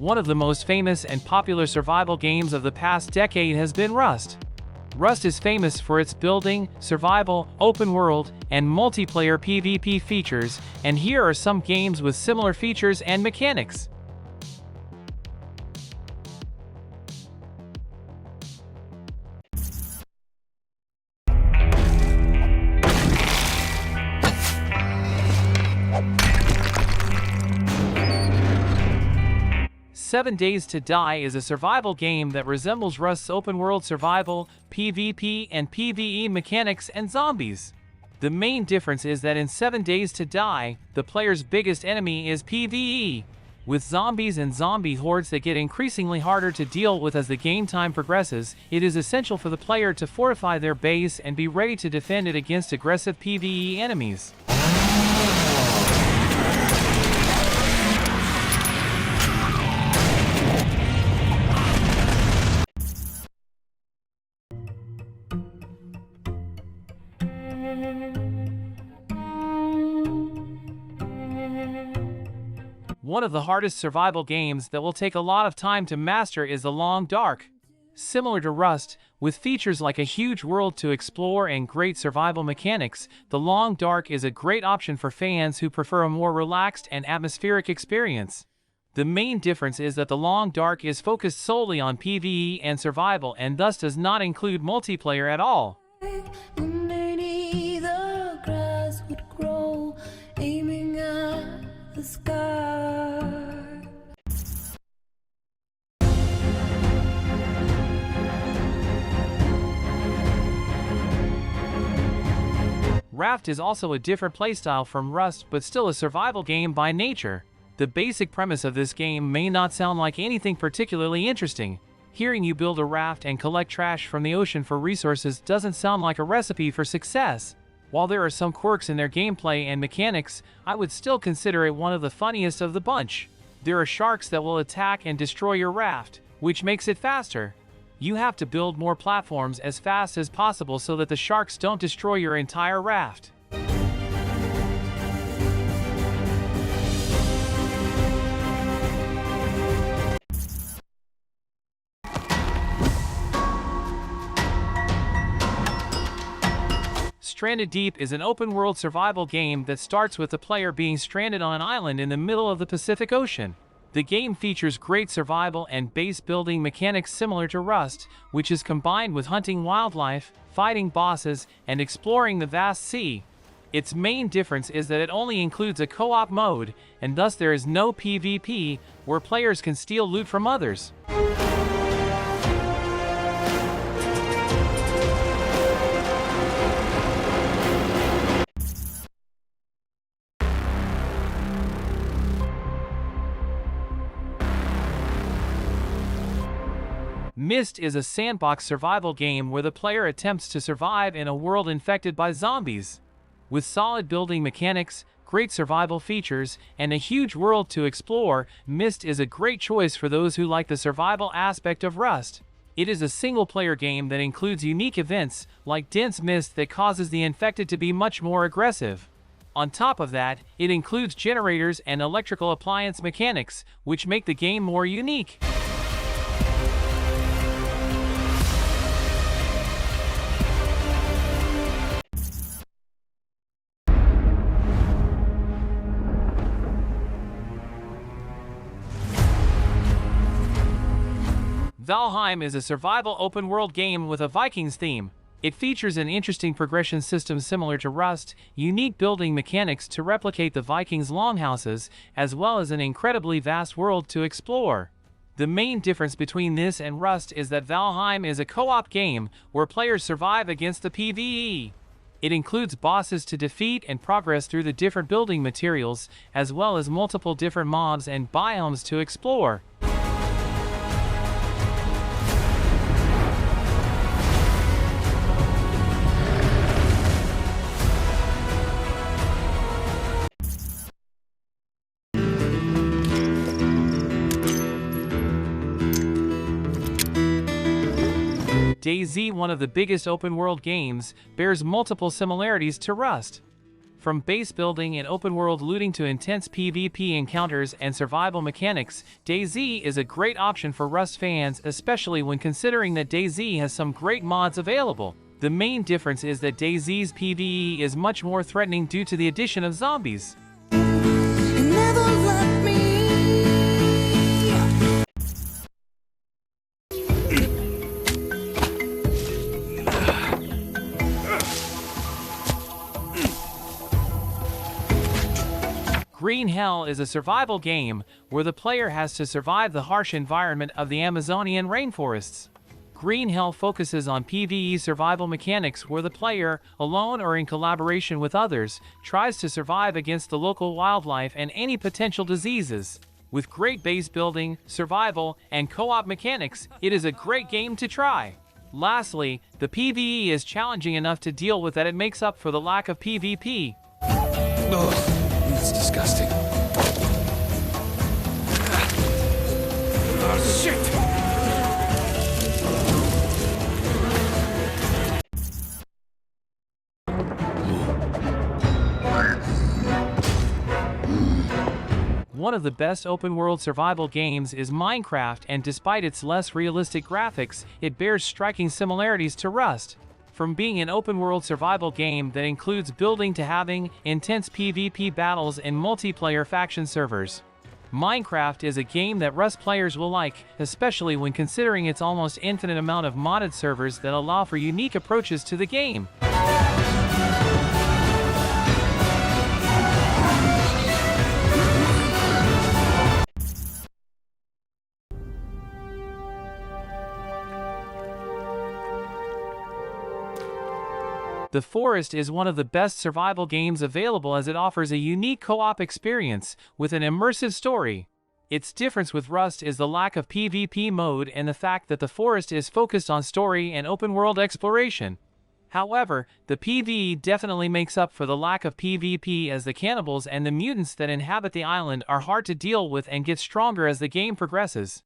One of the most famous and popular survival games of the past decade has been Rust. Rust is famous for its building, survival, open world, and multiplayer PvP features, and here are some games with similar features and mechanics. Seven Days to Die is a survival game that resembles Rust's open-world survival, PvP, and PvE mechanics and zombies. The main difference is that in 7 Days to Die, the player's biggest enemy is PvE, with zombies and zombie hordes that get increasingly harder to deal with as the game time progresses. It is essential for the player to fortify their base and be ready to defend it against aggressive PvE enemies. One of the hardest survival games that will take a lot of time to master is The Long Dark. Similar to Rust, with features like a huge world to explore and great survival mechanics, The Long Dark is a great option for fans who prefer a more relaxed and atmospheric experience. The main difference is that The Long Dark is focused solely on PvE and survival and thus does not include multiplayer at all. Underneath the grass would grow, aiming at the sky. Raft is also a different playstyle from Rust, but still a survival game by nature. The basic premise of this game may not sound like anything particularly interesting. Hearing you build a raft and collect trash from the ocean for resources doesn't sound like a recipe for success. While there are some quirks in their gameplay and mechanics, I would still consider it one of the funniest of the bunch. There are sharks that will attack and destroy your raft, which makes it faster. You have to build more platforms as fast as possible so that the sharks don't destroy your entire raft. Stranded Deep is an open-world survival game that starts with the player being stranded on an island in the middle of the Pacific Ocean. The game features great survival and base-building mechanics similar to Rust, which is combined with hunting wildlife, fighting bosses, and exploring the vast sea. Its main difference is that it only includes a co-op mode, and thus there is no PvP, where players can steal loot from others. Myst is a sandbox survival game where the player attempts to survive in a world infected by zombies. With solid building mechanics, great survival features, and a huge world to explore, Myst is a great choice for those who like the survival aspect of Rust. It is a single-player game that includes unique events, like dense mist that causes the infected to be much more aggressive. On top of that, it includes generators and electrical appliance mechanics, which make the game more unique. Valheim is a survival open-world game with a Vikings theme. It features an interesting progression system similar to Rust, unique building mechanics to replicate the Vikings' longhouses, as well as an incredibly vast world to explore. The main difference between this and Rust is that Valheim is a co-op game where players survive against the PvE. It includes bosses to defeat and progress through the different building materials, as well as multiple different mobs and biomes to explore. DayZ, one of the biggest open-world games, bears multiple similarities to Rust. From base building and open-world looting to intense PvP encounters and survival mechanics, DayZ is a great option for Rust fans, especially when considering that DayZ has some great mods available. The main difference is that DayZ's PvE is much more threatening due to the addition of zombies. Green Hell is a survival game where the player has to survive the harsh environment of the Amazonian rainforests. Green Hell focuses on PvE survival mechanics where the player, alone or in collaboration with others, tries to survive against the local wildlife and any potential diseases. With great base building, survival, and co-op mechanics, it is a great game to try. Lastly, the PvE is challenging enough to deal with that it makes up for the lack of PvP. Ugh. It's disgusting. Oh, shit! One of the best open-world survival games is Minecraft, and despite its less realistic graphics, it bears striking similarities to Rust. From being an open-world survival game that includes building to having intense PvP battles and multiplayer faction servers, Minecraft is a game that Rust players will like, especially when considering its almost infinite amount of modded servers that allow for unique approaches to the game. The Forest is one of the best survival games available as it offers a unique co-op experience with an immersive story. Its difference with Rust is the lack of PvP mode and the fact that The Forest is focused on story and open-world exploration. However, the PvE definitely makes up for the lack of PvP, as the cannibals and the mutants that inhabit the island are hard to deal with and get stronger as the game progresses.